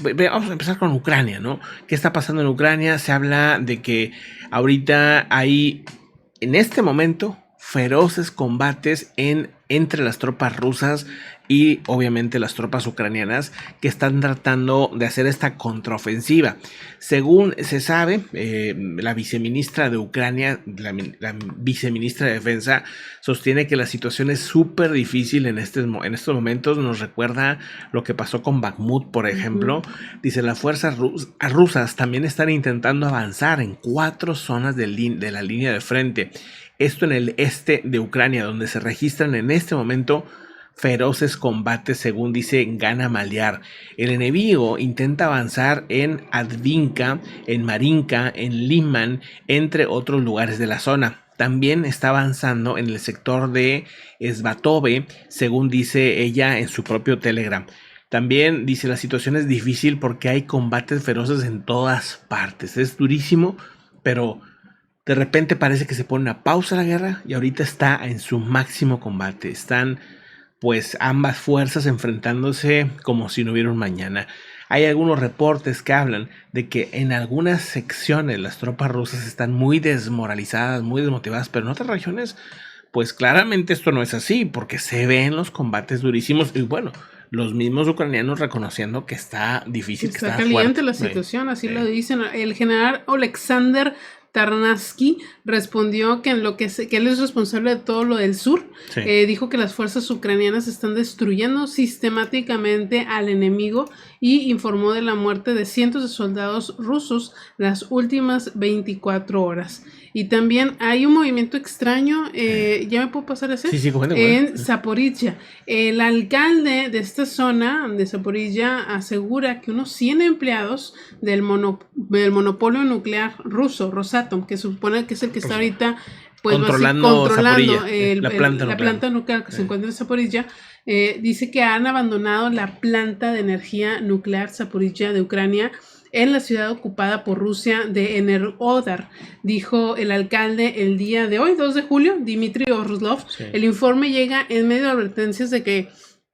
vamos a empezar con Ucrania, ¿no? ¿Qué está pasando en Ucrania? Se habla de que ahorita hay, en este momento, feroces combates entre las tropas rusas y obviamente las tropas ucranianas que están tratando de hacer esta contraofensiva. Según se sabe, la viceministra de Ucrania, la viceministra de Defensa, sostiene que la situación es súper difícil en estos momentos. Nos recuerda lo que pasó con Bakhmut, por ejemplo. Dice, las fuerzas rusas también están intentando avanzar en 4 zonas de la línea de frente. Esto en el este de Ucrania, donde se registran en este momento feroces combates, según dice Gana Maliar. El enemigo intenta avanzar en Advinka, en Marinka, en Liman, entre otros lugares de la zona. También está avanzando en el sector de Svatove, según dice ella en su propio Telegram. También dice, la situación es difícil porque hay combates feroces en todas partes. Es durísimo, pero de repente parece que se pone una pausa a la guerra y ahorita está en su máximo combate. Están pues ambas fuerzas enfrentándose como si no hubiera un mañana. Hay algunos reportes que hablan de que en algunas secciones las tropas rusas están muy desmoralizadas, muy desmotivadas, pero en otras regiones pues claramente esto no es así, porque se ven los combates durísimos y bueno, los mismos ucranianos reconociendo que está difícil, está caliente la situación, así lo dicen. El general Alexander Tarnaski respondió que que él es responsable de todo lo del sur. Sí. Dijo que las fuerzas ucranianas están destruyendo sistemáticamente al enemigo y informó de la muerte de cientos de soldados rusos las últimas 24 horas. Y también hay un movimiento extraño, ¿ya me puedo pasar a hacer? Sí, en Zaporizhia. El alcalde de esta zona de Zaporizhia asegura que unos 100 empleados del monopolio nuclear ruso, Rosatom, que se supone que es el que está ahorita pues, controlando la planta nuclear que se encuentra en Zaporizhia, dice que han abandonado la planta de energía nuclear Zaporizhia de Ucrania en la ciudad ocupada por Rusia de Enerhodar, dijo el alcalde el día de hoy, 2 de julio, Dmitry Orlov. Sí. El informe llega en medio de advertencias de que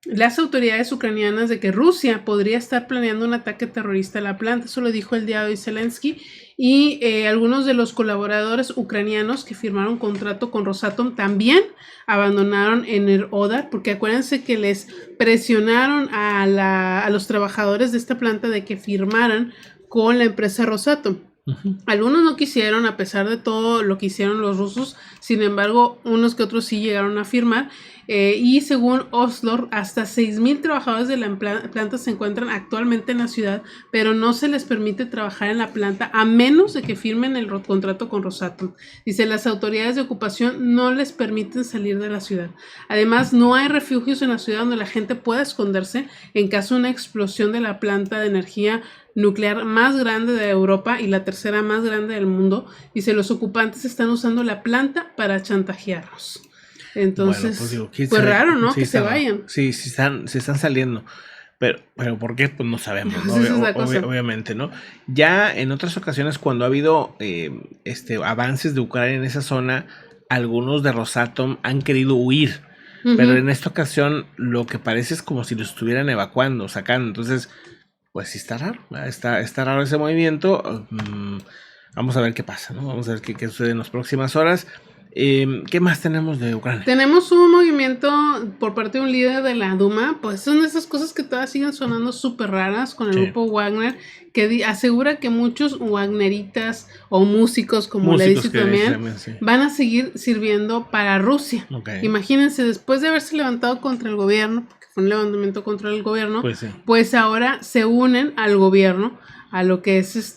las autoridades ucranianas de que Rusia podría estar planeando un ataque terrorista a la planta. Eso lo dijo el día de hoy Zelensky. Y algunos de los colaboradores ucranianos que firmaron contrato con Rosatom también abandonaron Enerhodar, porque acuérdense que les presionaron a los trabajadores de esta planta de que firmaran con la empresa Rosatom. Uh-huh. Algunos no quisieron, a pesar de todo lo que hicieron los rusos, sin embargo, unos que otros sí llegaron a firmar. Y según Oslo, hasta 6,000 trabajadores de la planta se encuentran actualmente en la ciudad, pero no se les permite trabajar en la planta a menos de que firmen el contrato con Rosatom. Dice, las autoridades de ocupación no les permiten salir de la ciudad. Además, no hay refugios en la ciudad donde la gente pueda esconderse en caso de una explosión de la planta de energía nuclear más grande de Europa y la tercera más grande del mundo. Dice, los ocupantes están usando la planta para chantajearlos. Entonces, bueno, pues raro, ¿no? Sí, que se vayan. Sí, se están saliendo. Pero ¿por qué? Pues no sabemos, ¿no? Obviamente, ¿no? Ya en otras ocasiones, cuando ha habido avances de Ucrania en esa zona, algunos de Rosatom han querido huir. Uh-huh. Pero en esta ocasión, lo que parece es como si los estuvieran evacuando, sacando. Entonces, pues sí está raro. Está raro ese movimiento. Vamos a ver qué pasa, ¿no? Vamos a ver qué sucede en las próximas horas. ¿Qué más tenemos de Ucrania? Tenemos un movimiento por parte de un líder de la Duma, pues son esas cosas que todavía siguen sonando súper raras con el grupo Wagner, que asegura que muchos wagneritas o músicos, como le dice también, van a seguir sirviendo para Rusia. Okay. Imagínense, después de haberse levantado contra el gobierno, porque fue un levantamiento contra el gobierno, pues ahora se unen al gobierno, a lo que es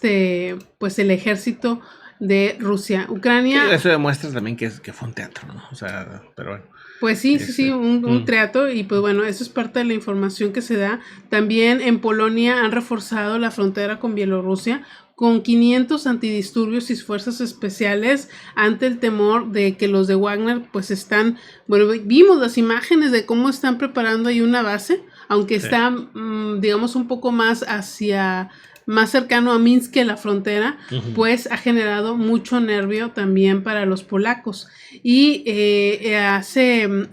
pues el ejército de Rusia. Ucrania. Sí, eso demuestra también que fue un teatro, ¿no? O sea, pero bueno. Pues sí, un teatro, y pues bueno, eso es parte de la información que se da. También en Polonia han reforzado la frontera con Bielorrusia con 500 antidisturbios y fuerzas especiales ante el temor de que los de Wagner pues vimos las imágenes de cómo están preparando ahí una base aunque Sí. está, digamos, un poco más más cercano a Minsk que la frontera, pues ha generado mucho nervio también para los polacos. Y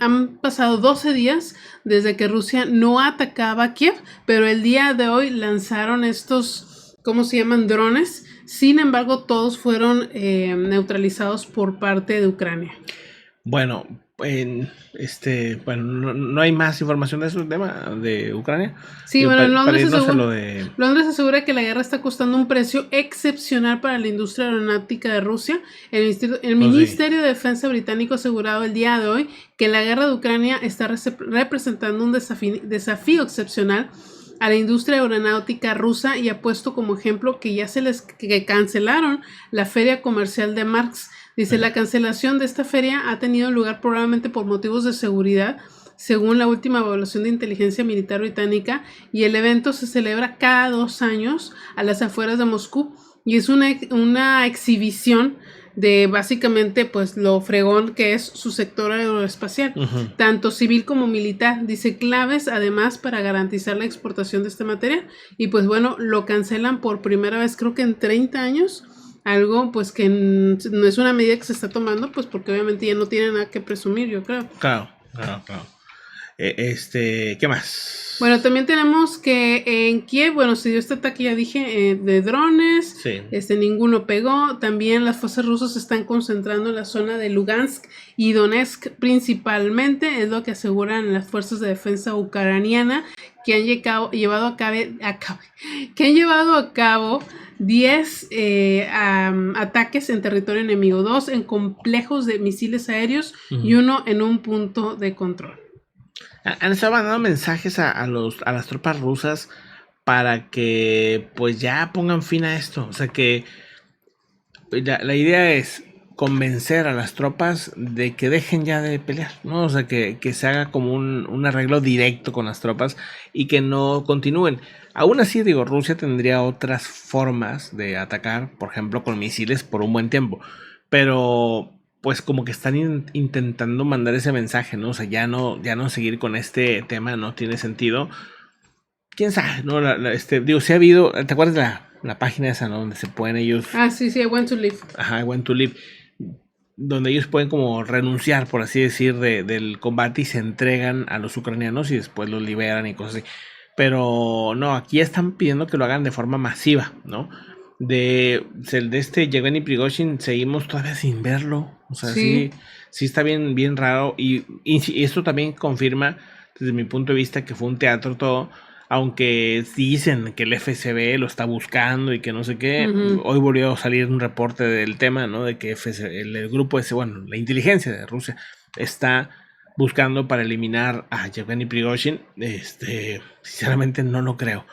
han pasado 12 días desde que Rusia no atacaba Kiev, pero el día de hoy lanzaron estos, ¿cómo se llaman? Drones. Sin embargo, todos fueron neutralizados por parte de Ucrania. Bueno, no hay más información de ese tema de Ucrania. Sí, Digo, bueno, para irnos a lo de... Londres asegura que la guerra está costando un precio excepcional para la industria aeronáutica de Rusia. El Ministerio de Defensa británico ha asegurado el día de hoy que la guerra de Ucrania está representando un desafío excepcional a la industria aeronáutica rusa y ha puesto como ejemplo que ya que cancelaron la feria comercial de Marx. Dice, la cancelación de esta feria ha tenido lugar probablemente por motivos de seguridad, según la última evaluación de inteligencia militar británica, y el evento se celebra cada 2 años a las afueras de Moscú y es una exhibición de básicamente pues lo fregón que es su sector aeroespacial, tanto civil como militar. Dice, claves además para garantizar la exportación de este material, y pues bueno, lo cancelan por primera vez creo que en 30 años. Algo pues que no es una medida que se está tomando, pues porque obviamente ya no tiene nada que presumir, yo creo. Claro. ¿Qué más? Bueno, también tenemos que en Kiev, bueno, se dio este ataque, ya dije, de drones. Sí. Ninguno pegó. También las fuerzas rusas se están concentrando en la zona de Lugansk y Donetsk principalmente, es lo que aseguran las fuerzas de defensa ucraniana, que han llevado a cabo 10 ataques en territorio enemigo, 2 en complejos de misiles aéreos y 1 en un punto de control. Han estado mandando mensajes a las tropas rusas para que pues ya pongan fin a esto. O sea que la idea es convencer a las tropas de que dejen ya de pelear, ¿no? O sea que se haga como un arreglo directo con las tropas y que no continúen. Aún así, digo, Rusia tendría otras formas de atacar, por ejemplo, con misiles por un buen tiempo. Pero pues como que están intentando mandar ese mensaje, ¿no? O sea, ya no seguir con este tema, no tiene sentido. ¿Quién sabe? ¿No? Digo, si ha habido, ¿te acuerdas de la página esa, ¿no? Donde se pueden ellos... Sí, I want to live. Ajá, I want to live. Donde ellos pueden como renunciar, por así decir, del combate y se entregan a los ucranianos y después los liberan y cosas así. Pero no, aquí están pidiendo que lo hagan de forma masiva, ¿no? De Yevgeny Prigozhin seguimos todavía sin verlo. O sea, sí está bien raro. Y esto también confirma, desde mi punto de vista, que fue un teatro todo. Aunque dicen que el FSB lo está buscando y que no sé qué. Hoy volvió a salir un reporte del tema, ¿no? De que el grupo ese, bueno, la inteligencia de Rusia está buscando para eliminar a Yevgeny Prigozhin. Sinceramente no lo creo.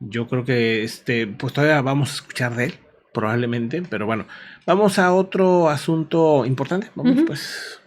Yo creo que pues todavía vamos a escuchar de él, probablemente, pero bueno, vamos a otro asunto importante. Vamos pues.